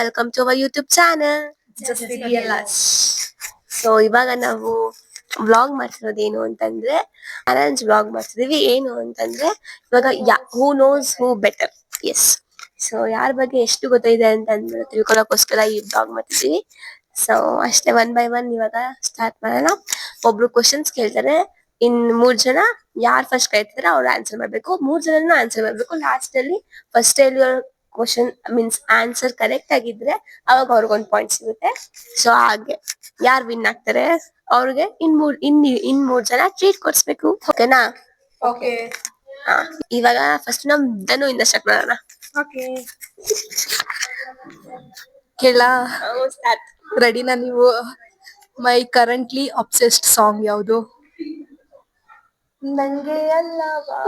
Welcome to our YouTube channel Just the real us. So ಇವಾಗ ನಾವು vlog ಮಾಡ್ತಿರೋದೇನು ಅಂತಂದ್ರೆ arrange vlog ಮಾಡ್ತಿದೀವಿ. ಏನು ಅಂತಂದ್ರೆ ಇವಾಗ who knows who better. Yes, so ಯಾರ ಬಗ್ಗೆ ಎಷ್ಟು ಗೊತ್ತಿದೆ ಅಂತಂದ್ರೆ ತಿಳ್ಕೊಳಕ್ಕೋಸ್ಕರ ಈ ವ್ಲಾಗ್ ಮಾಡ್ತಿದೀವಿ. ಸೊ ಅಷ್ಟೇ, ಒನ್ ಬೈ ಒನ್ ಇವಾಗ ಸ್ಟಾರ್ಟ್ ಮಾಡೋಣ. ಒಬ್ರು ಕ್ವಶನ್ಸ್ ಕೇಳ್ತಾರೆ, ಇನ್ 3 ಜನ ಯಾರು ಫಸ್ಟ್ ಕೇಳ್ತಿದಾರೆ ಅವ್ರು ಆನ್ಸರ್ ಮಾಡ್ಬೇಕು. 3 ಜನನು ಆನ್ಸರ್ ಮಾಡ್ಬೇಕು. ಲಾಸ್ಟ್ ಅಲ್ಲಿ ಫಸ್ಟ್ ಹೇಳಿರೋ ಕ್ವಶನ್ ಮೀನ್ಸ್ ಆನ್ಸರ್ ಕರೆಕ್ಟ್ ಆಗಿದ್ರೆ ಅವಾಗ ಅವ್ರಿಗೊಂದು ಪಾಯಿಂಟ್ ಸಿಗುತ್ತೆ. ಸೊ ಹಾಗೆ ಯಾರು ವಿನ್ ಆಗ್ತಾರೆ ಅವ್ರಿಗೆ ಇನ್ ಮೂರ್ ಜನ ಟ್ರೀಟ್ ಕೊಡ್ಸ್ಬೇಕು. ಓಕೆನಾ? Okay. ಇವಾಗ ಫಸ್ಟ್ ನಮ್ ಧನು ಇಂದ ಸ್ಟಾರ್ಟ್ ಮಾಡೋಣ. Okay. ಕೇಳ ಸ್ಟಾರ್ಟ್. ರೆಡಿನಾ ನೀವು? ಮೈ ಕರೆಂಟ್ಲಿ ಅಬ್ಸೆಸ್ಡ್ ಸಾಂಗ್ ಯಾವುದು? ನಂಗೆ ಅಲ್ಲವಾ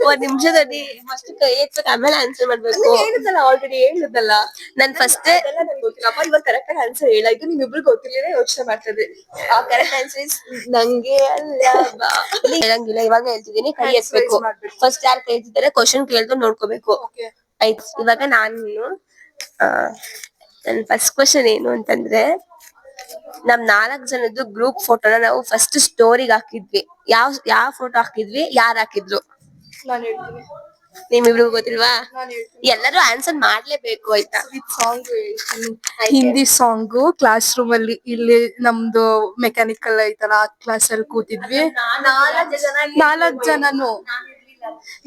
ಒಂದ್ ನಿಮಿಷದಲ್ಲಿ ಫಸ್ಟ್ ಕೈ ಎತ್ಬೇಕು, ಆಮೇಲೆ ಆನ್ಸರ್ ಮಾಡ್ಬೇಕು. ಹೇಳಿದಲ್ಲ, ಆಲ್ರೆಡಿ ಹೇಳಿದಲ್ಲ. ನನ್ ಫಸ್ಟ್ ಗೊತ್ತಿಲ್ಲಪ್ಪ, ಇವಾಗ ಕರೆಕ್ಟ್ ಆಗಿ ಆನ್ಸರ್ ಹೇಳಾಯ್ತು. ನಿಮ್ಮಿಬ್ರು ಗೊತ್ತಿಲ್ಲ, ಯೋಚನೆ ಮಾಡ್ತಿದ್ರಿ. ಕರೆಕ್ಟ್ ಆನ್ಸರ್ ಇಸ್ ನಂಗೆ ಅಲ್ಲವಾ. ಹೇಳಂಗಿಲ್ಲ, ಇವಾಗ ಹೇಳ್ತಿದೀನಿ. ಕೈ ಎತ್ಬೇಕು. ಫಸ್ಟ್ ಯಾರು ಕೈ ಎತ್ತಿದ್ದಾರೆ ಕ್ವಶನ್ ಕೇಳ್ದು ನೋಡ್ಕೋಬೇಕು. ಆಯ್ತು, ಇವಾಗ ನಾನು ನನ್ ಫಸ್ಟ್ ಕ್ವಶನ್ ಏನು ಅಂತಂದ್ರೆ, ನಮ್ 4 ಜನದ್ದು ಗ್ರೂಪ್ ಫೋಟೋನ ನಾವು ಫಸ್ಟ್ ಸ್ಟೋರಿಗೆ ಹಾಕಿದ್ವಿ. ಯಾವ ಫೋಟೋ ಹಾಕಿದ್ವಿ, ಯಾರು ಹಾಕಿದ್ರು? ನಾನು ಹೇಳ್ತೀನಿ. ನಿಮ್ಮಿಬ್ರಿಗೂ ಗೊತ್ತಿಲ್ವಾ? ನಾನು ಹೇಳ್ತೀನಿ. ಎಲ್ಲರೂ ಆನ್ಸರ್ ಮಾಡ್ಲೇಬೇಕು, ಆಯ್ತಾ? ಸಾಂಗ್ ಹೇಳ್ತೀನಿ. ಹಿಂದಿ ಸಾಂಗು. ಕ್ಲಾಸ್ ರೂಮ್ ಅಲ್ಲಿ ಇಲ್ಲಿ ನಮ್ದು ಮೆಕ್ಯಾನಿಕಲ್ ಐತಲ್ಲ, ಆ ಕ್ಲಾಸ್ ಅಲ್ಲಿ ಕೂತಿದ್ವಿ. 4 ಜನನು.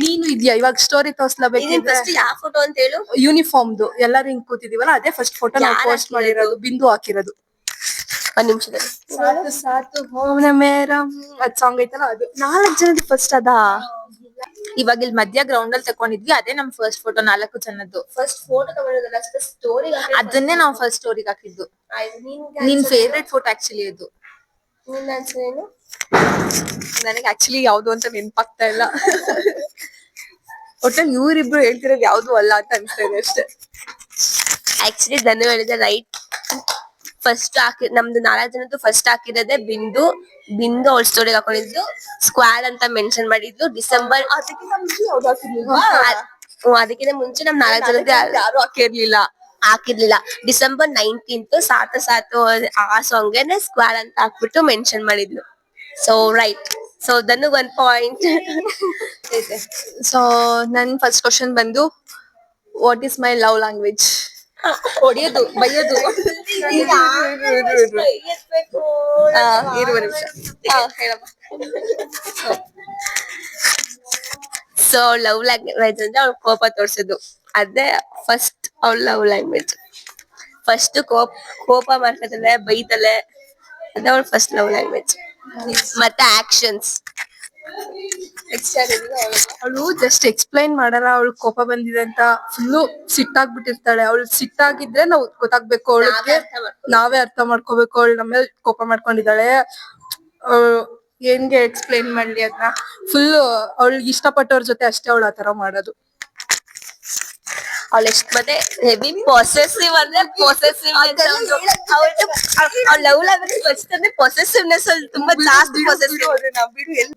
ನೀನು ಇದ್ಯಾ? ಇವಾಗ ಸ್ಟೋರಿ ತೋರ್ಸ್ಲಬೇಕಿದ್ರೆ ಫಸ್ಟ್ ಯಾವ ಫೋಟೋ ಅಂತ ಹೇಳು. ಯೂನಿಫಾರ್ಮ್ದು ಎಲ್ಲರೂ ಹಿಂಗ್ ಕೂತಿದೀವಲ್ಲ, ಅದೇ ಫಸ್ಟ್ ಫೋಟೋ ನಾವು ಪೋಸ್ಟ್ ಮಾಡಿರೋದು. ಬಿಂದು ಹಾಕಿರೋದು. ಒಂದ್ ನಿಮಿಷದಲ್ಲಿ ಸಾತು ಸಾತು ಹೋನ ಮೇರಂ ಅದ್ ಸಾಂಗ್ ಐತಲ್ಲ, ಅದು 4 ಜನದ ಫಸ್ಟ್ ಅದಾ. ಇವಾಗ ಇಲ್ಲಿ ಮಧ್ಯ ಗ್ರೌಂಡ್ ಅಲ್ಲಿ ತಕೊಂಡಿದ್ವಿ, ಅದೇ ನಮ್ ಫಸ್ಟ್ ಫೋಟೋ 4 ಜನದ್ದು. ಫಸ್ಟ್ ಫೋಟೋ ತಗೊಳ್ಳೋದಲ್ಲ, ಸ್ಟೋರಿ ಅದನ್ನೇ ನಾವು ಫಸ್ಟ್ ಸ್ಟೋರಿಗೆ ಹಾಕಿದ್ದು. ನಿನ್ ಫೇವ್ರೆಟ್ ಫೋಟೋ ಆಕ್ಚುಲಿ ಅದು. ನಿನ್ನ ಆನ್ಸರ್ ಏನು? ನನಗೆ ಆಕ್ಚುಲಿ ಯಾವ್ದು ಅಂತ ನೆನ್ಪಾಗ್ತಾ ಇಲ್ಲ. ಒಟ್ಟಲ್ಲಿ ಇವ್ರಿಬ್ರು ಹೇಳ್ತಿರೋದು ಯಾವ್ದು ಅಲ್ಲ ಅಂತ ಅನ್ಸ್ತಾ ಇದೆ ಅಷ್ಟೇ. ಆಕ್ಚುಲಿ ಧನು ಹೇಳಿದೆ ರೈಟ್. ಫಸ್ಟ್ ನಮ್ದು 4 ಜನದ್ದು ಫಸ್ಟ್ ಹಾಕಿರೋದೇ ಬಿಂದು ಅವ್ಳ ಸ್ಟೋರಿಗೆ ಹಾಕೊಂಡಿದ್ದು. ಸ್ಕ್ವಾಡ್ ಅಂತ ಮೆನ್ಷನ್ ಮಾಡಿದ್ಲು. ಡಿಸೆಂಬರ್ ಅದಕ್ಕಿಂತ ಮುಂಚೆ ನಮ್ 4 ಜನದ್ದು ಯಾರು ಹಾಕಿರ್ಲಿಲ್ಲ. ಡಿಸೆಂಬರ್ 19 ಸಾತು ಸಾತು ಆ ಸಾಂಗ್ಗೆನೆ ಸ್ಕ್ವಾಡ್ ಅಂತ ಹಾಕ್ಬಿಟ್ಟು ಮೆನ್ಷನ್ ಮಾಡಿದ್ಲು. So right. ಸೊ ಧನು 1 ಪಾಯಿಂಟ್. ಸೊ ನನ್ ಫಸ್ಟ್ ಕ್ವಶನ್ ಬಂದು, what is my love language? ಹೊಡಿಯೋದು, ಬೈಯೋದು. ಇರುವ ನಿಮಿಷ ಹೇಳಪ್ಪ. ಸೊ ಲವ್ ಲ್ಯಾಂಗ್ವೇಜ್ ಅಂದ್ರೆ ಅವ್ಳು ಕೋಪ ತೋರ್ಸೋದು. ಅದೇ ಫಸ್ಟ್ ಅವ್ಳ ಲವ್ ಲ್ಯಾಂಗ್ವೇಜ್. ಫಸ್ಟ್ ಕೋಪ ಮಾಡ್ಕೊತಾಳೆ, ಬೈತಾಳೆ. ಅದೇ ಅವ್ಳ ಫಸ್ಟ್ ಲವ್ ಲ್ಯಾಂಗ್ವೇಜ್. ಮತ್ತೆ ಆಕ್ಷನ್ಸ್. ಅವಳು ಜಸ್ಟ್ ಎಕ್ಸ್ಪ್ಲೈನ್ ಮಾಡಲ್ಲ. ಅವಳು ಕೋಪ ಬಂದಿದೆ ಅಂತ ಫುಲ್ಲು ಸಿಟ್ಟಾಗ್ಬಿಟ್ಟಿರ್ತಾಳೆ. ಅವಳು ಸಿಟ್ಟಾಗಿದ್ರೆ ನಾವು ಗೊತ್ತಾಗ್ಬೇಕು, ಅವಳಿಗೆ ನಾವೇ ಅರ್ಥ ಮಾಡ್ಕೋಬೇಕು ಅವಳು ನಮ್ಮೇಲೆ ಕೋಪ ಮಾಡ್ಕೊಂಡಿದ್ದಾಳೆ. ಹೆಂಗೆ ಎಕ್ಸ್ಪ್ಲೈನ್ ಮಾಡ್ಲಿ ಅದನ್ನ? ಫುಲ್ ಅವಳಿಗೆ ಇಷ್ಟಪಟ್ಟವ್ರ ಜೊತೆ ಅಷ್ಟೇ ಅವಳು ಆತರ ಮಾಡೋದು. ಅವಳು ಎಷ್ಟು ಮತ್ತೆ ಹೆವಿ ಪೊಸೆಸಿವ್ ಅಂದ್ರೆ ಪೊಸೆಸಿವ್. ಅವ್ಳ ಲವ್ ಲ್ಯಾಂಗ್ವೇಜ್ ಫಸ್ಟ್ ಅಂದ್ರೆ ಪೊಸೆಸಿವ್ನೆಸ್ ಅಲ್ಲಿ ತುಂಬಾ ಜಾಸ್ತಿ ಪೊಸೆಸಿವ್.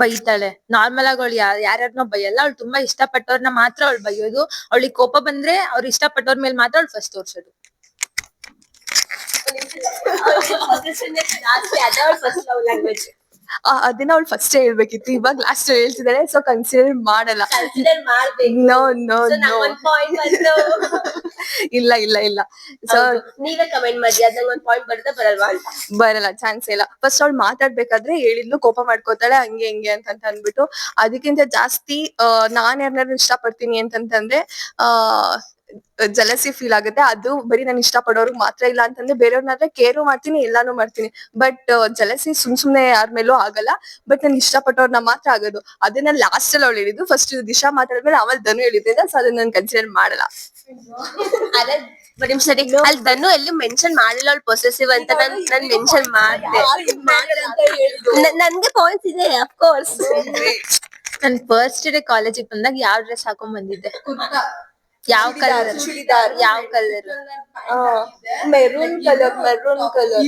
ಬೈತಾಳೆ. ನಾರ್ಮಲ್ ಆಗಿ ಅವಳು ಯಾರ್ಯಾರನೋ ಬೈಯಲ್ಲ. ಅವಳು ತುಂಬಾ ಇಷ್ಟಪಟ್ಟವ್ರನ್ನ ಮಾತ್ರ ಅವಳು ಬೈಯೋದು. ಅವಳಿಗೆ ಕೋಪ ಬಂದ್ರೆ ಅವ್ರು ಇಷ್ಟಪಟ್ಟವ್ರ ಮೇಲೆ ಮಾತ್ರ ಅವಳು ಫಸ್ಟ್ ತೋರ್ಸೋದು. ಅದನ್ನ ಅವಳು ಫಸ್ಟ್ ಹೇಳ್ಬೇಕಿತ್ತು, ಇವಾಗ ಲಾಸ್ಟ್ ಹೇಳ್ತಿದ್ದಾಳೆ. ಸೊ ಕನ್ಸಿಡರ್ ಮಾಡಲ್ಲ. ನೋ ನೋ ನೋ, ಇಲ್ಲ ಇಲ್ಲ ಇಲ್ಲ. ಸೊ ನೀವೇ ಕಮೆಂಟ್ ಮಾಡಿ, ಅದ್ರಲ್ಲಿ 1 ಪಾಯಿಂಟ್ ಬರುತ್ತೆ ಬರಲ್ವಾ ಅಂತ. ಬರಲ್ಲ, ಚಾನ್ಸ್ ಇಲ್ಲ. ಫಸ್ಟ್ ಅವಳು ಮಾತಾಡ್ಬೇಕಾದ್ರೆ ಹೇಳಿದ್ಲು ಕೋಪ ಮಾಡ್ಕೋತಾಳೆ ಹಂಗೆ ಹಿಂಗೆ ಅಂತ ಅಂದ್ಬಿಟ್ಟು. ಅದಕ್ಕಿಂತ ಜಾಸ್ತಿ ನಾನ್ ಯಾರನ್ನಾರು ಇಷ್ಟ ಪಡ್ತೀನಿ ಅಂತಂದ್ರೆ ಜಲಸಿ ಫೀಲ್ ಆಗುತ್ತೆ. ಅದು ಬರೀ ನಾನು ಇಷ್ಟ ಪಡೋರ್ಗ್ ಮಾತ್ರ. ಇಲ್ಲ ಅಂತಂದ್ರೆ ಬೇರೆಯವ್ರನ್ನಾದ್ರೆ ಕೇರು ಮಾಡ್ತೀನಿ, ಎಲ್ಲಾನು ಮಾಡ್ತೀನಿ. ಬಟ್ ಜಲಸಿ ಸುಮ್ನೆ ಯಾರ ಮೇಲೂ ಆಗಲ್ಲ. ಬಟ್ ನನ್ಗೆ ಇಷ್ಟಪಟ್ಟವ್ರನ್ನ ಮಾತ್ರ ಆಗೋದು. ಅದನ್ನ ಲಾಸ್ಟ್ ಅಲ್ಲಿ ಅವಳು ಹೇಳಿದ್ದು. ಫಸ್ಟ್ ದಿಶಾ ಮಾತಾಡಿದ್ಮೇಲೆ ಆಮೇಲೆ ಧನು ಹೇಳಿದ್ದೆ. ಸೊ ಅದನ್ನ ನಾನು ಕನ್ಸಿಡರ್ ಮಾಡಲ್ಲ. ಅಲ್ಲಿ ಧನು ಎಲ್ಲಿ ಮೆನ್ಷನ್ ಮಾಡಿಲ್ಲ ಅವಳು ಪೊಸೆಸಿವ್ ಅಂತ. ನಾನ್ ಮೆನ್ಷನ್ ಮಾಡಿದೆ. ನನ್ಗೆ ಪಾಯಿಂಟ್ಸ್ ಇದೆ ಅಫ್ಕೋರ್ಸ್. ನನ್ ಫಸ್ಟ್ ಡೇ ಕಾಲೇಜಿಗೆ ಬಂದಾಗ ಯಾವ ಡ್ರೆಸ್ ಹಾಕೊಂಡ್ ಬಂದಿದ್ದೆ? ಯಾವ ಕಲರ್? ಯಾವ colour? Maroon colour. Maroon colour.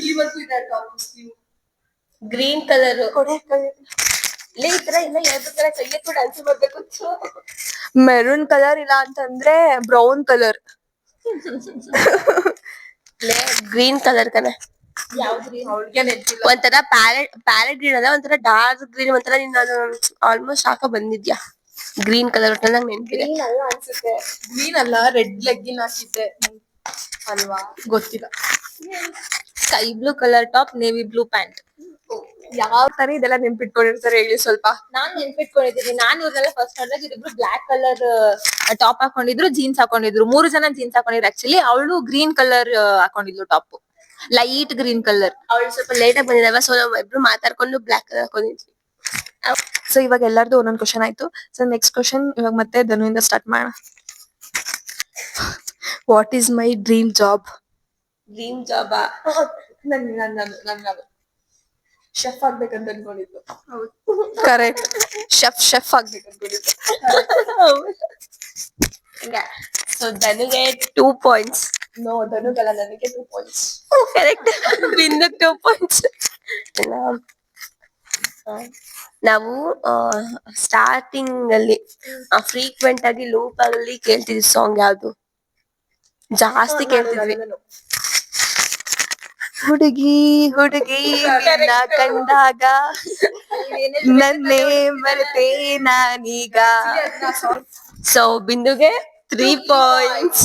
Green colour. ಇಲ್ಲ ಈ ತರ ಎಲ್ಲ ಹೇಳ್ಬೇಕಲ್ಲ ಕೈ ಎತ್ಕೊಂಡು ಆನ್ಸರ್ ಮಾಡ್ಬೇಕು. ಮೆರೂನ್ ಕಲರ್ ಇಲ್ಲ ಅಂತಂದ್ರೆ ಬ್ರೌನ್ ಕಲರ್. ಗ್ರೀನ್ ಕಲರ್ ಕನೆ. ಅವ್ಳಿಗೆ ನೆನ್ಪಿಲ್ಲ. ಒಂಥರ ಪ್ಯಾರೆಟ್ ಗ್ರೀನ್ ಅದ, ಒಂಥರ ಡಾರ್ಕ್ ಗ್ರೀನ್, ಒಂಥರ ನೀನ್ ಆಲ್ಮೋಸ್ಟ್ ಹಾಕ ಬಂದಿದ್ಯಾ. ಗ್ರೀನ್ ಕಲರ್ ಒಟ್ಟ ನಂಗೆ ನೆನ್ಪಿದೆ. ಗ್ರೀನ್ ಅಲ್ಲ ಅನ್ಸುತ್ತೆ. ಗ್ರೀನ್ ಅಲ್ಲ, ರೆಡ್ ಲೆಗ್ಗಿನ್ ಹಾಕಿದ್ದೆ ಅಲ್ವಾ, ಗೊತ್ತಿಲ್ಲ. Sky blue colour top, navy blue pant. ಯಾವ ತರ ಇದೆಲ್ಲ ನೆನ್ಪಿಟ್ಕೊಂಡಿರ್ತಾರೆ ಹೇಳಿ ಸ್ವಲ್ಪ. ನಾನ್ ನೆನ್ಪಿಟ್ಕೊಂಡಿದ್ದೀನಿ. ನಾನ್ ಇವ್ರನ್ನೆಲ್ಲ ಫಸ್ಟ್ ನೋಡಿದಾಗ ಇವ್ರಿಬ್ರು ಬ್ಲಾಕ್ ಕಲರ್ ಟಾಪ್ ಹಾಕೊಂಡಿದ್ರು, ಜೀನ್ಸ್ ಹಾಕೊಂಡಿದ್ರು. 3 ಜನ ಜೀನ್ಸ್ ಹಾಕೊಂಡಿದ್ರು ಆಕ್ಚುಲಿ. ಅವಳು ಗ್ರೀನ್ ಕಲರ್ ಹಾಕೊಂಡಿದ್ಲು ಟಾಪ್, ಲೈಟ್ ಗ್ರೀನ್ ಕಲರ್. ಅವಳು ಸ್ವಲ್ಪ ಲೇಟ್ ಆಗಿ ಬಂದಿದ್ದಾವ, ಸೊ ನಾವ್ ಇಬ್ರು ಮಾತಾಡ್ಕೊಂಡು ಬ್ಲಾಕ್ ಕಲರ್ ಹಾಕೊಂಡಿದ್ವಿ. ಸೊ ಇವಾಗ ಎಲ್ಲಾರ್ದು ಒಂದೊಂದು ಕ್ವಶನ್ ಆಯ್ತು. ಸೊ ನೆಕ್ಸ್ಟ್ ಕ್ವಶನ್ ಇವಾಗ ಮತ್ತೆ ಧನುವಿಂದ ಸ್ಟಾರ್ಟ್ ಮಾಡೋಣ. What is my dream job? Dream job chef ಆಗ್ಬೇಕಂತ ಅನ್ಕೊಂಡಿದ್ದು. ಕರೆಕ್ಟ್, ಶೆಫ್ ಆಗ್ಬೇಕು ಅನ್ಕೊಂಡಿದ್ದು. ಸೊ ಧನುಗೆ 2 ಪಾಯಿಂಟ್ಸ್. ನೋ, ಧನುಗಲ್ಲ, ನನಗೆ 2 ಪಾಯಿಂಟ್ಸ್. ಕರೆಕ್ಟ್. ಬಿಂದು 2 ಪಾಯಿಂಟ್ಸ್. ನಾವು ಸ್ಟಾರ್ಟಿಂಗ್ ಅಲ್ಲಿ ಫ್ರೀಕ್ವೆಂಟ್ ಆಗಿ ಲೂಪ್ ಅಲ್ಲಿ ಕೇಳ್ತಿದ್ವಿ ಸಾಂಗ್ ಯಾವ್ದು ಜಾಸ್ತಿ ಕೇಳ್ತಿದ್ವಿ? ಹುಡುಗಿ ಹುಡುಗಿ ನಿನ್ನ ಕಂಡಾಗ ನನ್ನೇ ಮರೆತೆ ನಾನೀಗ. ಸೊ ಬಿಂದುಗೆ 3 ಪಾಯಿಂಟ್ಸ್.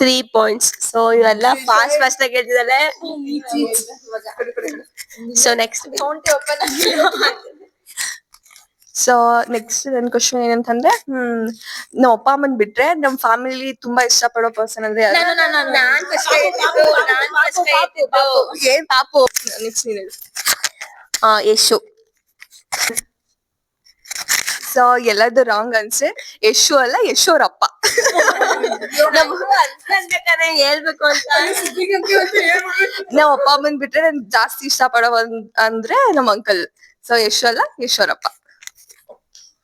3 ಪಾಯಿಂಟ್ಸ್. ಸೊ ಇವೆಲ್ಲ ಫಾಸ್ಟ್ ಆಗಿ ಹೇಳ್ತಿದ್ದಾಳೆ. ಸೊ ನೆಕ್ಸ್ಟ್ ಸೊ ನೆಕ್ಸ್ಟ್ ನನ್ ಕ್ವಶನ್ ಏನಂತಂದ್ರೆ, ನಮ್ಮ ಅಪ್ಪ ಅಮ್ಮನ್ ಬಿಟ್ರೆ ನಮ್ ಫ್ಯಾಮಿಲಿ ತುಂಬಾ ಇಷ್ಟ ಪಡೋ ಪರ್ಸನ್ ಅಂದ್ರೆ ಯಾರು? ಏನ್ ಪಾಪು? ನೆಕ್ಸ್ಟ್ ನೀನ್ ಹೇಳು. ಯಶು. ಸೊ ಎಲ್ಲದು ರಾಂಗ್ ಅನ್ಸೆ. ಯಶು ಅಲ್ಲ, ಯಶು ಅವ್ರ ಅಪ್ಪ. ಹೇಳ್ಬೇಕು ಅಂತ ನಾವ್ ಅಪ್ಪ ಅಮ್ಮನ್ ಬಿಟ್ರೆ ನನ್ ಜಾಸ್ತಿ ಇಷ್ಟ ಪಡೋ ಅಂದ್ರೆ ನಮ್ ಅಂಕಲ್. ಸೊ ಯಶು ಅಲ್ಲ, ಯಶು ಅವ್ರ ಅಪ್ಪ.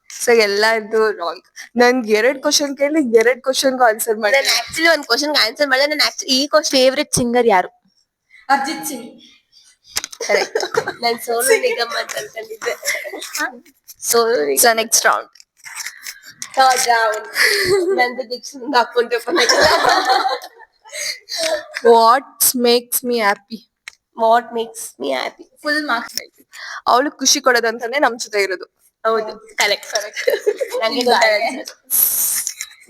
ಸೊ ಎಲ್ಲ ಇದು ರಾಂಗ್. ನನ್ಗೆ 2 ಕ್ವಶನ್ ಕೇಳಿ 2 ಕ್ವಶನ್ಗೂ ಆನ್ಸರ್ ಮಾಡಿ. ನಾನು ಆಕ್ಚುಲಿ ಒಂದ್ ಕ್ವಶನ್ ಆನ್ಸರ್ ಮಾಡಿದೆ. ನಾನು ಆಕ್ಚುಲಿ ಈ ಕ್ವಶನ್ ಫೇವ್ರೆಟ್ ಸಿಂಗರ್ ಯಾರು? ಅರ್ಜಿತ್ ಸಿಂಗ್. ನಾನು ಸೋನು ನಿಗಮ್ ಅಂತ ಅನ್ಕೊಂಡಿದ್ದೆ. Sonu Nigam. So next round. ನಂದು ಡಿಕ್ಷನ್ ಹಾಕೊಂಡೆ. What makes me happy? What makes me happy? Full marks. ಅವಳು ಖುಷಿ ಕೊಡೋದಂತಾನೆ ನಮ್ ಜೊತೆ ಇರೋದು. ಹೌದು, ಕರೆಕ್ಟ್. ನಂಗೆ ಗೊತ್ತಾಗುತ್ತೆ.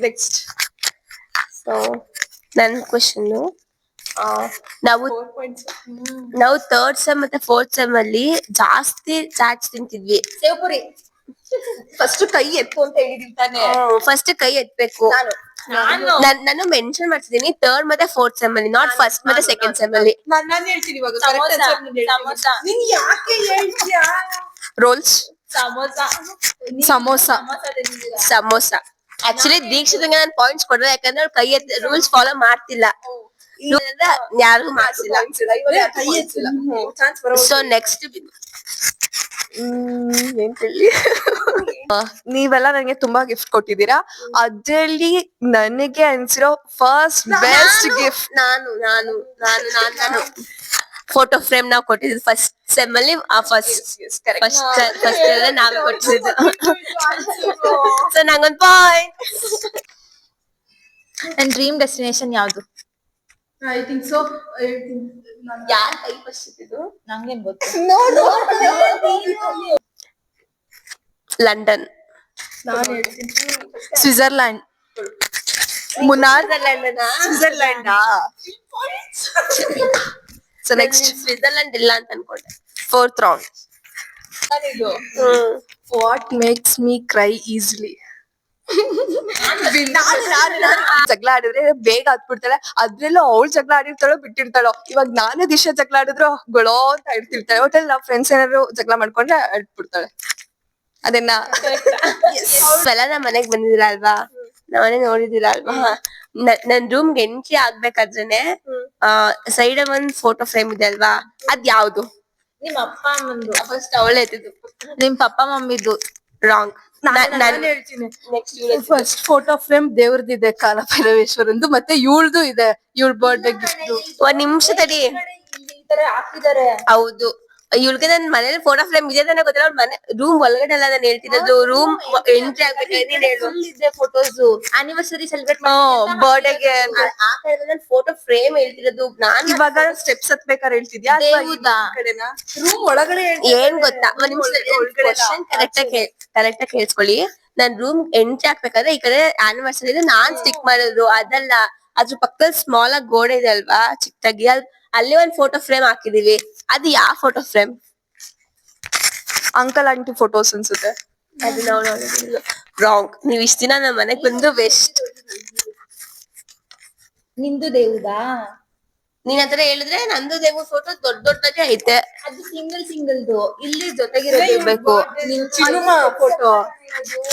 ನೆಕ್ಸ್ಟ್. ಸೊ ನನ್ ಕ್ವಶನ್, ನಾವು 3rd ಸೆಮ್ ಮತ್ತೆ 4th ಸೆಮ್ ಅಲ್ಲಿ ಜಾಸ್ತಿ ಚಾಟ್ಸ್ ತಿಂತಿದ್ವಿ. ಸೇವ್ಪುರಿ. ಫಸ್ಟ್ ಕೈ ಎತ್ತು ಅಂತ ಹೇಳಿದೀನಿ ತಾನೆ. ಫಸ್ಟ್ ಕೈ ಎತ್ಬೇಕು. ನಾನು ಮೆನ್ಷನ್ ಮಾಡ್ತಿದ್ದೀನಿ 3rd ಮತ್ತೆ 4th ಸೆಮ್ ಅಲ್ಲಿ, ನಾಟ್ ಫಸ್ಟ್ ಮತ್ತೆ 2nd ಸೆಮ್ ಅಲ್ಲಿ. ನಾನು ಹೇಳ್ತೀನಿ ಇವಾಗ. ನೀನ್ ಯಾಕೆ ಹೇಳ್ತೀಯಾ? ರೋಲ್ಸ್, ಸಮೋಸ. ಸಮೋಸ. ಆಕ್ಚುಲಿ ದೀಕ್ಷಿತಂಗೆ ನಾನು ಪಾಯಿಂಟ್ಸ್ ಕೊಡ್ರೆ, ಯಾಕಂದ್ರೆ ಅವ್ಳು ಕೈ ಎತ್ತ ರೂಲ್ಸ್ ಫಾಲೋ ಮಾಡ್ತಿಲ್ಲ. ಯಾರಿಗೂ ಮಾಡ್ತಿಲ್ಲ. ಸೊ ನೆಕ್ಸ್ಟ್ ನೀವೆಲ್ಲ ನನಗೆ ತುಂಬಾ ಗಿಫ್ಟ್ ಕೊಟ್ಟಿದ್ದೀರಾ. ಅದ್ರಲ್ಲಿ ನನಗೆ ಅನ್ಸಿರೋ ಫಸ್ಟ್ ಬೆಸ್ಟ್ ಗಿಫ್ಟ್ ನಾನು ಫೋಟೋ ಫ್ರೇಮ್ ನಾವು ಕೊಟ್ಟಿದ್ದು ಫಸ್ಟ್ ಸೆಮ್ ಅಲ್ಲಿ. ಫಸ್ಟ್ ನಾವೇ ಕೊಟ್ಟಿದ್ದು. ಸೊ ನಂಗೊಂದ್ ಪಾಯಿಂಟ್. ನನ್ ಡ್ರೀಮ್ ಡೆಸ್ಟಿನೇಷನ್ ಯಾವ್ದು? I think so. ಯಾರ್ ಕೈ ಫಸ್ಟ್ ಇಟ್ಟಿದ್ದು? ನಂಗೇನ್ ಗೊತ್ತು. London. Switzerland. Munnar. Switzerland. So next Switzerland ಇಲ್ಲ ಅಂತ ಅನ್ಕೊಂಡೆ. 4th round. What makes me CRY easily? ಜಗಳ ಆಡಿದ್ರೆ ಬೇಗ ಹತ್ಬಿಡ್ತಾಳೆ. ಅದ್ರಲ್ಲೂ ಅವಳು ಜಗಳ ಆಡಿರ್ತಾಳೋ ಬಿಟ್ಟಿರ್ತಾಳೋ. ಇವಾಗ ನಾನೇ ದಿಶಾ ಜಗಳ ಆಡಿದ್ರು ಗೊಳೋ ಅಂತ ಇಡ್ತಿರ್ತಾಳೆ. ಒಟ್ಟಲ್ಲಿ ನಾವ್ ಫ್ರೆಂಡ್ಸ್ ಏನಾದ್ರು ಜಗಳ ಮಾಡ್ಕೊಂಡ್ರೆ ಅಡ್ಬಿಡ್ತಾಳೆ. ಅದನ್ನ ಎಲ್ಲ ನಮ್ ಮನೆಗ್ ಬಂದಿದ್ದೀರಾ ಅಲ್ವಾ, ನಮ್ ಮನೆ ನೋಡಿದೀರಾ ಅಲ್ವಾ? ನನ್ ರೂಮ್ಗೆ ಎಂಟ್ರಿ ಆಗ್ಬೇಕಾದ್ರೇನೆ ಸೈಡ್ ಒಂದ್ ಫೋಟೋ ಫ್ರೇಮ್ ಇದೆ ಅಲ್ವಾ, ಅದ್ ಯಾವ್ದು? ನಿಮ್ ಅಪ್ಪ ಅಮ್ಮಂದು. ಫಸ್ಟ್ ಅವಳೇ ಎತ್ತಿದ್ದು. ನಿಮ್ ಪಪ್ಪ ಮಮ್ಮಿದು. ರಾಂಗ್. ನಾನು ಹೇಳ್ತೀನಿ. ಫಸ್ಟ್ ಫೋಟೋ ಫ್ರೇಮ್ ದೇವ್ರದಿದೆ, ಕಾಲ ಭೈರವೇಶ್ವರಂದು, ಮತ್ತೆ ಇವಳ್ದು ಇದೆ, ಇವಳ ಬರ್ಡೇ ಗಿಫ್ಟ್. ಒಂದ್ ನಿಮಿಷ ತಡಿ. ಈ ತರ ಹಾಕಿದ್ದಾರೆ. ಹೌದು, ಇವಳಿಗೆ ನನ್ ಮನೇಲಿ ಫೋಟೋ ಫ್ರೇಮ್ ಇದೆ ತಾನೇ ಗೊತ್ತಿಲ್ಲ, ಅವ್ಳ ಮನೆ ರೂಮ್ ಒಳಗಡೆ ಅಲ್ಲ ನಾನು ಹೇಳ್ತಿರೋದು, ರೂಮ್ ಎಂಟ್ರಿ ಆಗ್ಬೇಕಾದ್ರೆ ನೀನ್ ಹೇಳು. ಇದೆ ಫೋಟೋಸ್ ಆನಿವರ್ಸರಿ ಸೆಲೆಬ್ರೇಟ್ ಬರ್ಡೇಗೆ ಆ ಕಡೆ ಫೋಟೋ ಫ್ರೇಮ್ ಹೇಳ್ತಿರೋದು ನಾನ್. ಇವಾಗ ಸ್ಟೆಪ್ಸ್ ಹತ್ಬೇಕಾದ್ರೆ ಹೇಳ್ತಿದ್ಯಾ ದೇವ್ದಾ? ರೂಮ್ ಒಳಗಡೆ ಏನ್ ಗೊತ್ತಾ, ಒಂದ್ ನಿಮಿಷ ಕರೆಕ್ಟ್ ಆಗಿ ಕೇಳಿಸ್ಕೊಳ್ಳಿ. ನಾನ್ ರೂಮ್ ಎಂಟ್ರಿ ಹಾಕ್ಬೇಕಾದ್ರೆ ಈ ಕಡೆ ಆನಿವರ್ಸರಿ ಇದೆ, ನಾನ್ ಸ್ಟಿಕ್ ಮಾಡೋದು ಅದಲ್ಲ. ಅದ್ರ ಪಕ್ಕದಲ್ಲಿ ಸ್ಮಾಲ್ ಆಗಿ ಗೋಡೆ ಇದೆ ಅಲ್ವಾ ಚಿಕ್ಕದಾಗಿ, ಅಲ್ಲಿ ಒಂದ್ ಫೋಟೋ ಫ್ರೇಮ್ ಹಾಕಿದೀವಿ. ಅದು ಯಾವ photo frame? Uncle aunty photos ಅನ್ಸುತ್ತೆ. ಅದು ನಾವು ರಾಂಗ್. ನೀವ್ ಇಷ್ಟ ದಿನ ನಮ್ಮ ಮನೆಗ್ ಬಂದು ವೆಸ್ಟ್. ನಿಂದು ದೇವುದಾ? ನೀನ್ ಆತರ ಹೇಳಿದ್ರೆ ನಂದು ದೇವ್ ಫೋಟೋ ದೊಡ್ಡದಾಗೆ ಐತೆ. ಅದು ಸಿಂಗಲ್ದು ಇಲ್ಲಿ ಜೊತೆಗಿರಬೇಕು. ಚಿನುಮ ಫೋಟೋ,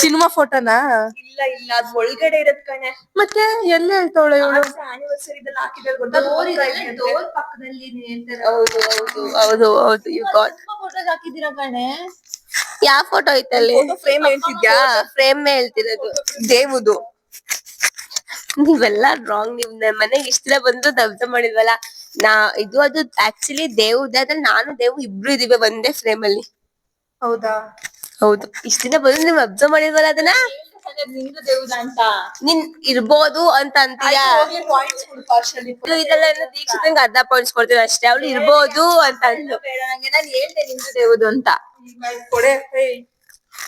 ಚಿನುಮ ಫೋಟೋನಾ? ಇಲ್ಲ ಇಲ್ಲ, ಅದ್ ಒಳಗಡೆ ಇರತ್ ಕಣೆ. ಮತ್ತೆ ಎಲ್ಲಿ ಹೇಳ್ತಾವಳೆ ಇವಳು? ಆನಿವರ್ಸರಿ ಡೋರ್ ಪಕ್ಕದಲ್ಲಿ. ಹೌದು ಹೌದು ಹೌದು ಹೌದು, ಯು ಗಾಟ್. ಫೋಟೋಸ್ ಹಾಕಿದಿರ ಕಣೆ. ಯಾವ ಫೋಟೋ ಐತಲ್ಲಿ? ಫ್ರೇಮ್ ಹೇಳ್ತಿದ್ಯಾ? ಫ್ರೇಮ್ ಹೇಳ್ತಿರೋದು ದೇವುದು. ನೀವೆಲ್ಲ ರಾಂಗ್. ನೀವ್ ನನ್ ಮನೆಗ್ ಇಷ್ಟ ದಿನ ಬಂದು ದಬ್ದ ಮಾಡಿದ್ವಲ್ಲ, ಇದು ಅದು ಆಕ್ಚುಲಿ ದೇವ್ದೆ, ಅದ್ರಲ್ಲಿ ನಾನು ದೇವ್ ಇಬ್ರು ಇದೀವಿ ಒಂದೇ ಫ್ರೇಮ್ ಅಲ್ಲಿ. ಹೌದಾ? ಹೌದು, ಇಷ್ಟ ದಿನ ಬಂದು ನೀವ್ ಅಬ್ಸರ್ವ್ ಮಾಡಿದ್ವಲ್ಲ ಅದನ್ನ. ನಿಂದು ದೇವುದಾ ಅಂತ ನೀನ್ ಇರ್ಬೋದು ಅಂತ ಅಂತೀಯ. ಇದೆಲ್ಲ ದೀಕ್ಷಿತಂಗ್ ಅರ್ಧ ಪಾಯಿಂಟ್ಸ್ ಕೊಡ್ತೀನಿ ಅಷ್ಟೇ, ಅವ್ಳು ಇರ್ಬೋದು ಅಂತ ಅಂದ್ಲು. ನಂಗೆ ನಾನು ಹೇಳ್ದೆ ನಿಂದು ದೇವುದು ಅಂತ.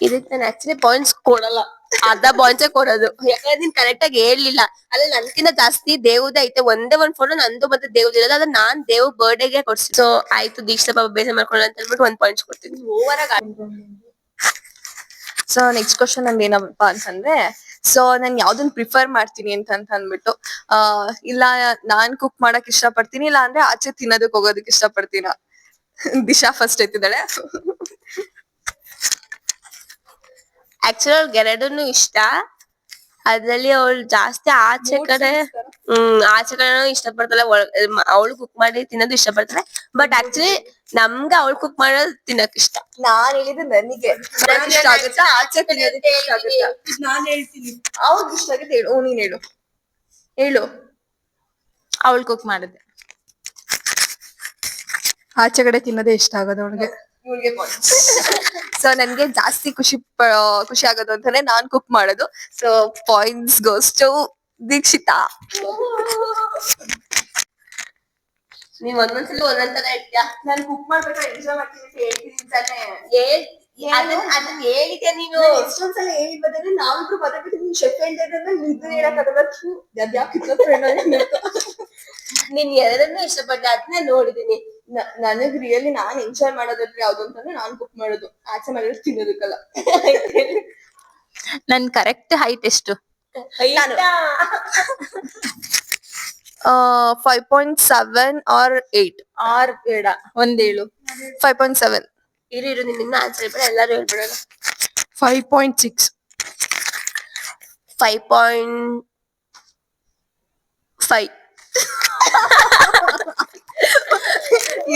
ಇದಕ್ಕೆ ನಾನು ಆಕ್ಚುಲಿ ಪಾಯಿಂಟ್ಸ್ ಕೊಡಲ್ಲ, ಅರ್ಧ ಪಾಯಿಂಟ್ಸ್ ಕೊಡೋದು. ಯಾಕಂದ್ರೆ ನೀನ್ ಕರೆಕ್ಟ್ ಆಗಿ ಹೇಳ್ಲಿಲ್ಲ. ಅಲ್ಲ ನನ್ಕಿಂತ ಜಾಸ್ತಿ ದೇವ್ದ ಐತೆ, ಒಂದೇ ಒಂದ್ ಫೋಟೋ ನಂದು ಮತ್ತೆ ದೇವ್ದ ಇರೋದು, ಅದ್ರ ನಾನ್ ದೇವ್ ಬರ್ಡೇಗೆ ಕೊಡ್ಸಿ. ಸೊ ಆಯ್ತು, ದೀಕ್ಷಾ ಪಾಪ ಬೇಜಾರ್ ಮಾಡ್ಕೊಳ್ಳ ಅಂತ ಹೇಳ್ಬಿಟ್ಟು 1 ಪಾಯಿಂಟ್ಸ್ ಕೊಡ್ತೀನಿ. ಓವರ್ ಆಗಿ. ಸೊ ನೆಕ್ಸ್ಟ್ ಕ್ವಶನ್ ನಂಗೆ ಏನಪ್ಪಾ ಅಂತಂದ್ರೆ, ಸೊ ನಾನ್ ಯಾವ್ದನ್ ಪ್ರಿಫರ್ ಮಾಡ್ತೀನಿ ಅಂತ ಅಂದ್ಬಿಟ್ಟು, ಇಲ್ಲ ನಾನ್ ಕುಕ್ ಮಾಡಕ್ ಇಷ್ಟ ಪಡ್ತೀನಿ, ಇಲ್ಲ ಅಂದ್ರೆ ಆಚೆ ತಿನ್ನೋದಕ್ ಹೋಗೋದಕ್ ಇಷ್ಟ ಪಡ್ತೀನ. ದಿಶಾ ಫಸ್ಟ್ ಎತ್ತಿದ್ದಾಳೆ. ಆಕ್ಚುಲಿ ಅವ್ಳಿಗೆ ಎರಡೂನು ಇಷ್ಟ. ಅದ್ರಲ್ಲಿ ಅವಳು ಜಾಸ್ತಿ ಆಚೆ ಕಡೆ ಆಚೆ ಕಡೆ ಇಷ್ಟ ಪಡ್ತಾಳೆ. ಅವಳು ಕುಕ್ ಮಾಡಿ ತಿನ್ನೋದು ಇಷ್ಟ ಪಡ್ತಾಳೆ. ಬಟ್ ಆಕ್ಚುಲಿ ನಮ್ಗೆ ಅವಳು ಕುಕ್ ಮಾಡೋದು ತಿನ್ನಕ್ ಇಷ್ಟ. ನಾನ್ ಹೇಳಿದ್ದು ನನಗೆ ಇಷ್ಟ ಆಗುತ್ತಾ, ಆಚೆ ತಿನ್ನೋದಕ್ಕೆ ಇಷ್ಟ ಆಗುತ್ತಾ? ನಾನ್ ಹೇಳ್ತೀನಿ, ಅವ್ರಿಗೆ ಇಷ್ಟ ಆಗುತ್ತೆ ಹೇಳು. ನೀನ್ ಹೇಳು ಹೇಳು. ಅವಳು ಕುಕ್ ಮಾಡಿದೆ. ಆಚೆ ಕಡೆ ತಿನ್ನೋದೇ ಇಷ್ಟ ಆಗೋದು ಅವಳಿಗೆ. ಸೊ ನನ್ಗೆ ಜಾಸ್ತಿ ಖುಷಿ ಆಗೋದು ಅಂತಾನೆ ನಾನ್ ಕುಕ್ ಮಾಡೋದು. So points goes to Dikshita. ನೀವ್ ಒಂದೊಂದ್ಸಲ ಒಂದೊಂದ್ ತರ ಹೇಳ್ತೀಯ. ನಾನ್ ಕುಕ್ ಮಾಡ್ಬೇಕಾದ್ರೆ ಎಂಜಾಯ್ ಮಾಡ್ತೀನಿ ಅಂತ ಹೇಳ್ತೀನಿ ತಾನೆ. ಅದನ್ನ ಹೇಳಿದ್ಯಾ ನೀನು. ಎಷ್ಟೊಂದ್ಸಲ ಹೇಳಿದ್ರೆ ನಾವಿಬ್ರು ಮಾತಾಡ್ಬಿಟ್ಟು ನೀನ್ ಶೆಫ್ ಹೇಳ್ದೆ ನಿದ್ದು ಹೇಳಕ್ಕಾಗಲ್ಲ. ನೀನ್ ಎರಡನ್ನೂ ಇಷ್ಟಪಟ್ಟೆ, ಅದನ್ನ ನೋಡಿದೀನಿ. ನನಗ್ ರಿಯಲಿ ನಾನ್ ಎಂಜಾಯ್ ಮಾಡೋದ್ರಲ್ಲಿ ಯಾವ್ದು ಅಂತಂದ್ರೆ ನಾನ್ ಕುಕ್ ಮಾಡೋದು, ಆಚೆ ಮಾಡೋದು ತಿನ್ನೋದಕ್ಕಲ್ಲ. ನನ್ ಕರೆಕ್ಟ್ ಹೈಟ್ ಎಷ್ಟು? 5.7 or 8. ಆರ್ ಬೇಡ, ಒಂದೇಳು. 5.7. ಇರು ನಿನ್ನ ಇನ್ನ ಆನ್ಸರ್ ಹೇಳ್ಬೇಡ, ಎಲ್ಲಾರು ಹೇಳ್ಬಿಡೋಣ. 5.6. 5.5.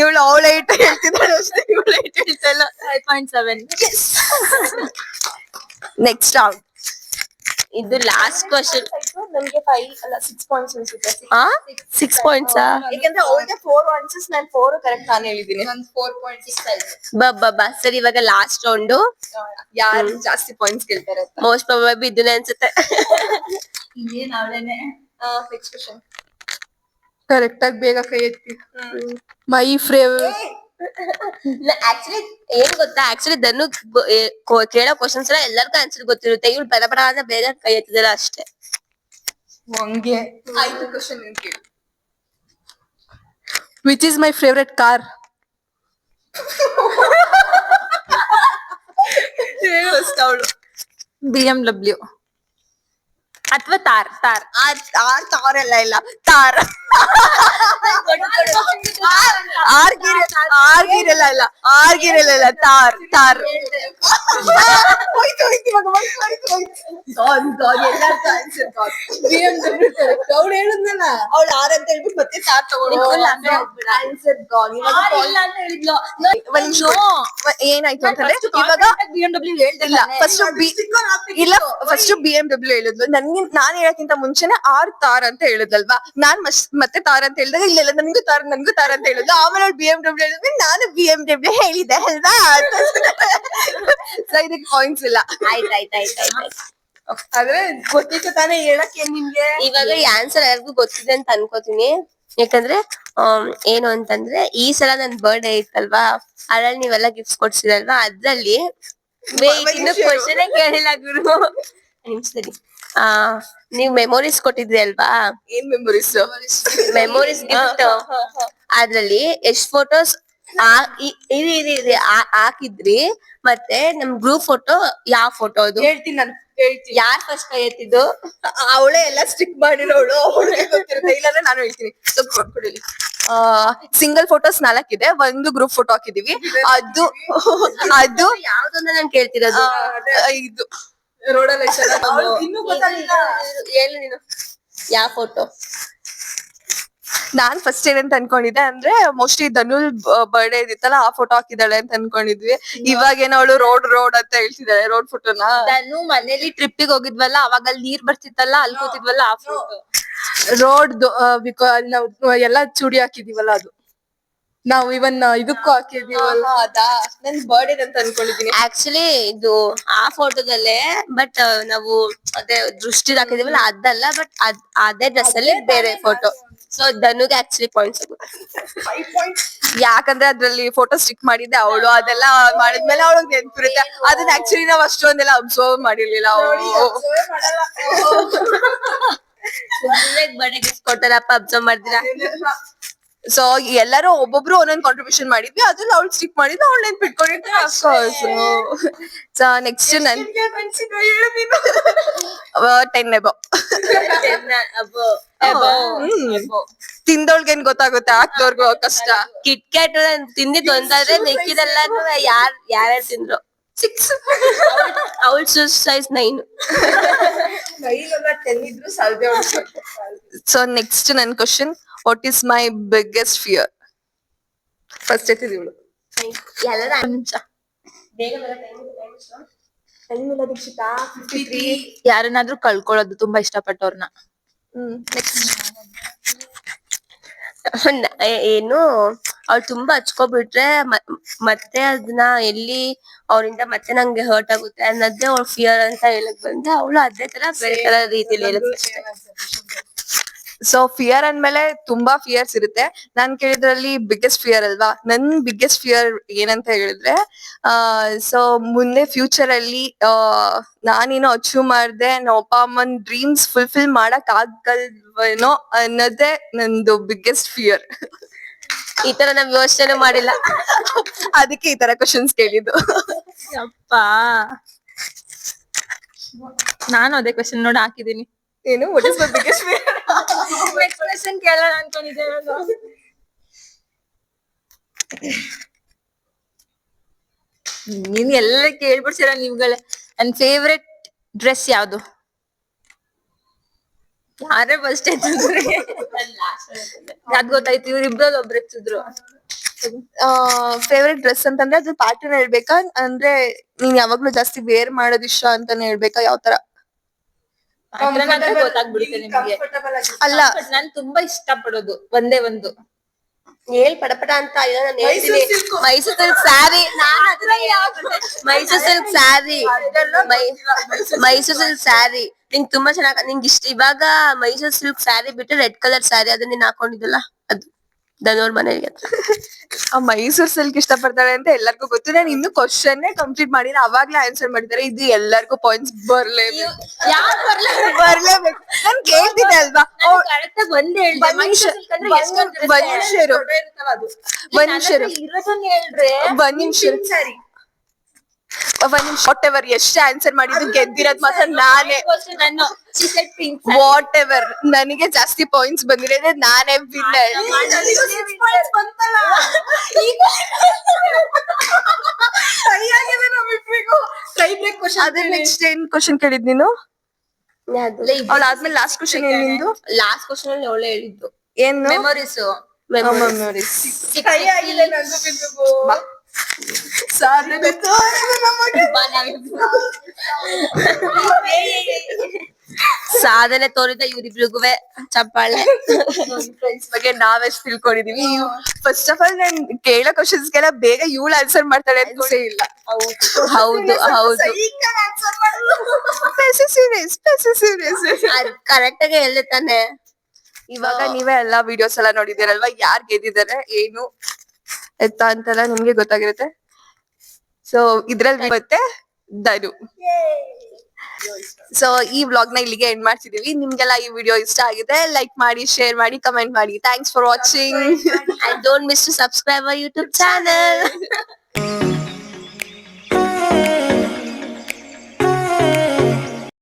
ಇವಳು ಅವಳ 8 ಹೇಳ್ತಿದ್ದಾಳೆ ಅಷ್ಟೇ, ಇವಳು 8 ಹೇಳ್ತಾ ಇಲ್ಲ. 5.7. Next round. ಇದು ಲಾಸ್ಟ್ ಕ್ವಶನ್. ನಮ್ಗೆ 5 ಅಲ್ಲ 6 ಪಾಯಿಂಟ್ಸ್ ಅನ್ಸುತ್ತೆ. 6 ಪಾಯಿಂಟ್ಸ್. ಯಾಕಂದ್ರೆ ಅವಳಿಗೆ 4 ಆನ್ಸರ್ಸ್, ನಾನು 4 ಕರೆಕ್ಟ್ ನಾನು ಹೇಳಿದೀನಿ. 4.6 ಆಯ್ತು. ಬಾ ಸರಿ, ಇವಾಗ ಲಾಸ್ಟ್ ರೌಂಡ್. ಯಾರು ಜಾಸ್ತಿ ಪಾಯಿಂಟ್ಸ್ ಕೇಳ್ತಾರೆ ಅಂತ. ಮೋಸ್ಟ್ ಪ್ರಾಬಬಲಿ ಇದನ್ನೇ ಅನ್ಸುತ್ತೆ. ಇನ್ನೇನ್ ಅವಳೇನೆ. Next question. ಕರೆಕ್ಟ್ ಆಗಿ ಬೇಗ ಕೈ ಎತ್ತಿ. My favourite. ಆಕ್ಚುಲಿ ಏನ್ ಗೊತ್ತಾ, ಆಕ್ಚುಲಿ ಧನು ಕೇಳೋ ಕ್ವಶನ್ಸ್ ಎಲ್ಲ ಎಲ್ಲರಿಗೂ ಆನ್ಸರ್ ಗೊತ್ತಿರುತ್ತೆ. ಇವ್ಳು ಬರ ಅಂದ್ರೆ ಬೇಗ ಕೈ ಎತ್ತಿದಾರೆ ಅಷ್ಟೇ. ಹಂಗೆ ಆಯ್ತು. ಕ್ವಶನ್ ಕೇಳಿ. Which is my favourite car? ಅವಳು BMW ಅಥವಾ ತಾರ್. ತಾರ್ ಎಲ್ಲ ಇಲ್ಲ, ತಾರ್. ಆರ್ಗಿರಲ್ಲ ಇಲ್ಲ, ಆರ್ಗಿರಲ್ಲ, ತಾರ್. ಅವಳು ಹೇಳಿದ್ನಲ್ಲ, ಅವಳು ಆರ್ ಅಂತ ಹೇಳ್ಬಿಟ್ಟು ಮತ್ತೆ ತಾರ್ ತಗೊಂಡು ಏನಾಯ್ತು ಅಂತಂದ್ರೆ, ಇವಾಗ BMW ಇಲ್ಲ ಫಸ್ಟ್ BMW ಹೇಳಿದ್ಲು. ನನ್ಗೆ ನಾನ್ ಹೇಳಕ್ಕಿಂತ ಮುಂಚೆನೆ ತಾರ್ ಅಂತ ಹೇಳಿದ್ಲ್ವಾ, ನಾನ್ ಮತ್ತೆ ತಾರ್ ಅಂತ ಹೇಳಿದಾಗ ಇಲ್ಲ ನನ್ಗೂ ತಾರ್ ಅಂತ ಹೇಳಿದ್ಲು. ಆಮೇಲೆ ಅವ್ಳು BMW ಹೇಳಿದ್ಮೇಲೆ ನಾನು BMW ಹೇಳಿದೆ ಅಲ್ವಾ. ಸೊ ಇದಕ್ಕೆ ಪಾಯಿಂಟ್ಸ್ ಇಲ್ಲ. ಆಯ್ತಾಯ್ತಾಯ್ತಾಯ್ತು. ಆದ್ರೆ ಗೊತ್ತಿತ್ತು ತಾನೇ ಹೇಳಕ್ಕೆ ನಿಮ್ಗೆ. ಇವಾಗ ಈ ಆನ್ಸರ್ ಯಾರಿಗೂ ಗೊತ್ತಿದೆ ಅಂತ ಅನ್ಕೋತೀನಿ. ಯಾಕಂದ್ರೆ ಏನು ಅಂತಂದ್ರೆ ಈ ಸಲ ನನ್ ಬರ್ಡೇ ಇತ್ತಲ್ವಾ, ಅದ್ರಲ್ಲಿ ನೀವೆಲ್ಲ ಗಿಫ್ಟ್ಸ್ ಕೊಡ್ಸಿರಲ್ವಾ, ಅದ್ರಲ್ಲಿ ಇನ್ನು ಕ್ವಶನ್ ಕೇಳಿಲ್ಲ ಗುರು. ನಿಮಿಷದಲ್ಲಿ ನೀವ್ ಮೆಮೊರೀಸ್ ಕೊಟ್ಟಿದ್ರಿ ಅಲ್ವಾ, ಏನ್ ಮೆಮೊರೀಸ್ ಮೆಮೊರೀಸ್ ಗಿಫ್ಟ್, ಅದ್ರಲ್ಲಿ ಎಷ್ಟ್ ಫೋಟೋಸ್ ಹಾಕಿದ್ರಿ, ಮತ್ತೆ ನಮ್ ಗ್ರೂಪ್ ಫೋಟೋ ಯಾವ ಫೋಟೋ ಅದು ಹೇಳ್ತೀನಿ ನಾನು. ಯಾರ್ ಫಸ್ಟ್ ಕೈ ಎತ್ತಿದ್ದು? ಅವಳೇ ಎಲ್ಲ ಸ್ಟಿಕ್ ಮಾಡಿರೋಳು, ಅವಳಿಗೆ ಗೊತ್ತಿರುತ್ತೆ. ಇಲ್ಲಾಂದ್ರೆ ನಾನು ಹೇಳ್ತೀನಿ. ಸಿಂಗಲ್ ಫೋಟೋಸ್ 4 ಇದೆ, ಒಂದು ಗ್ರೂಪ್ ಫೋಟೋ ಹಾಕಿದೀವಿ. ಅದು ಯಾವ್ದನ್ನ ನಾನ್ ಕೇಳ್ತಿರೋದು? ಇದು ರೋಡಲ್ಲಿ ಹೇಳು ನೀನು, ಯಾವ ಫೋಟೋ? ನಾನ್ ಫಸ್ಟ್ ಏನಂತ ಅನ್ಕೊಂಡಿದ್ದೆ ಅಂದ್ರೆ ಮೋಸ್ಟ್ಲಿ ಧನುಲ್ ಬರ್ಡೇ ಇದಿತ್ತಲ್ಲ, ಆ ಫೋಟೋ ಹಾಕಿದಾಳೆ ಅಂತ ಅನ್ಕೊಂಡಿದ್ವಿ. ಇವಾಗೇನೋ ಅವಳು ರೋಡ್ ಅಂತ ಹೇಳ್ತಿದ್ದಾಳೆ, ರೋಡ್ ಫೋಟೋನ. ನಾನು ಮನೇಲಿ ಟ್ರಿಪ್ಪಿಗೆ ಹೋಗಿದ್ವಲ್ಲ, ಅವಾಗ ಅಲ್ಲಿ ನೀರ್ ಬರ್ತಿತ್ತಲ್ಲ, ಅಲ್ಲಿ ಕೂತಿದ್ವಲ್ಲ, ಆ ಫೋಟೋ. ರೋಡ್ ನಾವು ಎಲ್ಲ ಚೂಡಿ ಹಾಕಿದೀವಲ್ಲ ಅದು. ನಾವು ಇವನ್ ಇದಕ್ಕೂ ಹಾಕಿದೀವಲ್ಲ, ಅದಾ ನನ್ ಬರ್ಡೇ ಅಂತ ಅನ್ಕೊಂಡಿದೀನಿ. ಆಕ್ಚುಲಿ ಇದು ಆ ಫೋಟೋದಲ್ಲೇ, ಬಟ್ ನಾವು ಅದೇ ದೃಷ್ಟಿ ಹಾಕಿದೀವಲ್ಲ ಅದಲ್ಲ, ಬಟ್ ಅದೇ ಡ್ರೆಸ್ ಅಲ್ಲಿ ಬೇರೆ ಫೋಟೋ. ಸೊ ಧನುಗೆ ಆಕ್ಚುಲಿ ಪಾಯಿಂಟ್ಸ್. ಯಾಕಂದ್ರೆ ಅದ್ರಲ್ಲಿ ಫೋಟೋ ಸ್ಟಿಕ್ ಮಾಡಿದ್ದೆ ಅವಳು, ಅದೆಲ್ಲ ಮಾಡಿದ್ಮೇಲೆ ಅವಳಿಗೆ ನೆನ್ಪಿರುತ್ತೆ. ಅದನ್ನ ಆಕ್ಚುಲಿ ನಾವ್ ಅಷ್ಟೊಂದೆಲ್ಲ ಅಬ್ಸರ್ವ್ ಮಾಡಿರ್ಲಿಲ್ಲ. ಬರ್ಡೇ ಗಿಫ್ಟ್ ಕೊಡ್ತಾರಪ್ಪ, ಅಬ್ಸರ್ವ್ ಮಾಡ್ತೀರಾ? ಸೊ ಎಲ್ಲರೂ ಒಬ್ಬೊಬ್ರು ಒಂದೊಂದು ಕಾಂಟ್ರಿಬ್ಯೂಷನ್ ಮಾಡಿದ್ವಿ, ಅದ್ರಲ್ಲಿ ಅವಳು ಸ್ಟಿಕ್ ಮಾಡಿದ್ದು ಅವಳು ನೆನ್ಪಿಟ್ಕೊಂಡಿರ್ತಾರೆ. ಸೊ ನೆಕ್ಸ್ಟ್ ನನ್ 10 ತಿಂದೋಳ್ಗೇನ್ ಗೊತ್ತಾಗುತ್ತೆ, ಹಾಕ್ದವ್ರಿಗೂ ಕಷ್ಟ. ಕಿಟ್ ಕ್ಯಾಟ್ ತಿಂದಿದ್ದು ಒಂದಾದ್ರೆ ಮಿಕ್ಕಿದೆಲ್ಲಾನು ಯಾರ್ಯಾರು ತಿಂದ್ರು. 6 ಅವಳ ಸೈಜ್ 9. ಸೊ ನೆಕ್ಸ್ಟ್ ನನ್ question, what is my biggest fear? First ಎತ್ತಿದೀವಳು. ಎಲ್ಲರ ನಿಮಿಷ ಬೇಗ ಯಾರನ್ನಾದ್ರೂ ಕಳ್ಕೊಳ್ಳೋದು, ತುಂಬಾ ಇಷ್ಟಪಟ್ಟವ್ರನ್ನ. ನೆಕ್ಸ್ಟ್ ಏನು, ಅವ್ಳು ತುಂಬಾ ಹಚ್ಕೊಬಿಟ್ರೆ ಮತ್ತೆ ಅದನ್ನ ಎಲ್ಲಿ ಅವರಿಂದ ಮತ್ತೆ ನಂಗೆ ಹರ್ಟ್ ಆಗುತ್ತೆ ಅನ್ನೋದೇ ಅವ್ಳ ಫಿಯರ್ ಅಂತ ಹೇಳಕ್ ಬಂದ್ರೆ, ಅವಳು ಅದೇ ತರ ಬೇರೆ ತರ ರೀತಿಲಿ ಹೇಳುತ್ತೆ. ಸೊ ಫಿಯರ್ ಅಂದ್ಮೇಲೆ ತುಂಬಾ ಫಿಯರ್ಸ್ ಇರುತ್ತೆ. ನಾನ್ ಕೇಳಿದ್ರಲ್ಲಿ ಬಿಗ್ಗೆಸ್ಟ್ ಫಿಯರ್ ಅಲ್ವಾ, ನನ್ ಬಿಗ್ಗೆಸ್ಟ್ ಫಿಯರ್ ಏನಂತ ಹೇಳಿದ್ರೆ, ಸೊ ಮುಂದೆ ಫ್ಯೂಚರ್ ಅಲ್ಲಿ ನಾನೇನೋ ಅಚೀವ್ ಮಾಡ್ದೆ, ನಮ್ಮ ಅಪ್ಪ ಅಮ್ಮನ್ ಡ್ರೀಮ್ಸ್ ಫುಲ್ಫಿಲ್ ಮಾಡಕ್ ಆಗಲ್ವೇನೋ ಅನ್ನೋದೇ ನಂದು ಬಿಗ್ಗೆಸ್ಟ್ ಫಿಯರ್. ಈ ತರ ನಾವ್ ಯೋಚನೆ ಮಾಡಿಲ್ಲ, ಅದಕ್ಕೆ ಈ ತರ ಕ್ವಶನ್ಸ್ ಕೇಳಿದ್ದು. ಅಪ್ಪ, ನಾನು ಅದೇ ಕ್ವಶನ್ ನೋಡಿ ಹಾಕಿದೀನಿ. ಏನು, what is my biggest fear? Question ಕೇಳೋಣ ಅನ್ಕೊಂಡಿದ್ದೆ ನಾನು. ನೀನ್ ಎಲ್ಲ ಕೇಳ್ಬಿಡ್ಸಿರ ನೀವುಗಳೇ. ನನ್ ಫೇವ್ರೆಟ್ ಡ್ರೆಸ್ ಯಾವ್ದು? ಯಾರೇ ಫಸ್ಟ್ ಎತ್ತಿದ್ರು ಅದ್ ಗೊತ್ತಾಯ್ತು, ಇವ್ರಿಬ್ರಲ್ಲಿ ಒಬ್ರು ಎತ್ತಿದ್ರು. ಫೇವ್ರೆಟ್ ಡ್ರೆಸ್ ಅಂತಂದ್ರೆ ಅದ್ರ ಪ್ಯಾಟರ್ನ್ ಹೇಳ್ಬೇಕಾ, ಅಂದ್ರೆ ನೀನ್ ಯಾವಾಗ್ಲೂ ಜಾಸ್ತಿ ವೇರ್ ಮಾಡೋದ್ ಇಷ್ಟ ಅಂತಾನೆ ಹೇಳ್ಬೇಕಾ, ಯಾವ ತರ? ಗೊತ್ತಾಗ್ಬಿಡುತ್ತೆ ನಿಮ್ಗೆ. ಅಲ್ಲ, ನಾನ್ ತುಂಬಾ ಇಷ್ಟ ಪಡೋದು ಒಂದೇ ಒಂದು. ಹೇಳ್ ಪಟಪಟ ಅಂತ. ನಾನು ಹೇಳ್ತೀನಿ, Mysore silk sari. Mysore silk sari, Mysore silk sari ನಿಂಗ್ ತುಂಬಾ ಚೆನ್ನಾಗ್, ನಿಂಗ್ ಇಷ್ಟ. ಇವಾಗ ಮೈಸೂರ್ ಸಿಲ್ಕ್ ಸ್ಯಾರಿ ಬಿಟ್ಟು ರೆಡ್ ಕಲರ್ ಸ್ಯಾರಿ, ಅದನ್ನ ನೀನ್ ಹಾಕೊಂಡಿದ್ದಲ್ಲ, ಅದು ಧನೋರ್ ಮನೆಗೆ ಹತ್ರ. ಆ ಮೈಸೂರ್ ಸಿಲ್ಕ್ ಇಷ್ಟ ಪಡ್ತಾಳೆ ಅಂತ ಎಲ್ಲರಿಗೂ ಗೊತ್ತು. ನಾನು ಇನ್ನು ಕ್ವಶನ್ ಕಂಪ್ಲೀಟ್ ಮಾಡಿಲ್ಲ, ಅವಾಗ್ಲೇ ಆನ್ಸರ್ ಮಾಡಿದ್ದಾರೆ. ಇದು ಎಲ್ಲರಿಗೂ ಪಾಯಿಂಟ್ಸ್ ಬರ್ಲೇಬೇಕು. ನಾನ್ ಕೇಳ್ತಿದ್ದೆ ಅಲ್ವಾ, ಒಂದ್ ನಿಮಿಷ ವಾಟ್ ಎವರ್ ಎಷ್ಟೇ ಆನ್ಸರ್ ಮಾಡಿದ್ದು ಗೆದ್ದಿರೋದ್ ಮಾತ್ರ ನಾನೇ. ವಾಟ್ ಎವರ್ ನನಗೆ ಜಾಸ್ತಿ ಪಾಯಿಂಟ್ಸ್ ಬಂದಿರೋದೇ ನಾನೇ ವಿನ್ನರ್. ಅದೇ ನೆಕ್ಸ್ಟ್ ಏನ್ ಕ್ವಶನ್ ಕೇಳಿದ್ ನೀನು? ಅವಳು ಆದ್ಮೇಲೆ ಲಾಸ್ಟ್ ಕ್ವಶನ್ ಏನ್ ನಿಂದು? ಲಾಸ್ಟ್ ಕ್ವಶನ್ ಅಲ್ಲಿ ಅವಳೇ ಹೇಳಿದ್ದು ಏನು? ಮೆಮೊರೀಸ್. ಮೆಮೊರೀಸ್. ಸಾಧನೆ ತೋರಿದ ಇವ್ರಿಬ್ರಿಗೂ ಚಪ್ಪಾಳೆ. ಫ್ರೆಂಡ್ಸ್ ಬಗ್ಗೆ ನಾವೆಷ್ಟು ತಿಳ್ಕೊಂಡಿದೀವಿ. ಫಸ್ಟ್ ಆಫ್ ಆಲ್ ನಾನ್ ಕೇಳೋ ಕ್ವಶನ್ಸ್ಗೆಲ್ಲ ಬೇಗ ಇವಳು ಆನ್ಸರ್ ಮಾಡ್ತಾಳೆ ಅನ್ಕೊಂಡೇ ಇಲ್ಲ. ಹೌದು ಹೌದು ಕರೆಕ್ಟ್ ಆಗಿ ಹೇಳ್ದೆ ತಾನೆ. ಇವಾಗ ನೀವೇ ಎಲ್ಲಾ ವಿಡಿಯೋಸ್ ಎಲ್ಲ ನೋಡಿದಿರಲ್ವಾ, ಯಾರ್ ಗೆದ್ದಿದ್ದಾರೆ ಏನು ಎತ್ತ ಅಂತೆಲ್ಲ ನಿಮ್ಗೆ ಗೊತ್ತಾಗಿರುತ್ತೆ. ಸೊ ಇದ್ರಲ್ಲಿ ಮತ್ತೆ ಧನು. ಸೊ ಈ ವ್ಲಾಗ್ ನ ಇಲ್ಲಿಗೆ ಎಂಡ್ ಮಾಡ್ತಿದೀವಿ. ನಿಮ್ಗೆಲ್ಲ ಈ ವಿಡಿಯೋ ಇಷ್ಟ ಆಗಿದೆ, ಲೈಕ್ ಮಾಡಿ, ಶೇರ್ ಮಾಡಿ, ಕಮೆಂಟ್ ಮಾಡಿ. Thanks for watching. And don't miss to subscribe our YouTube channel.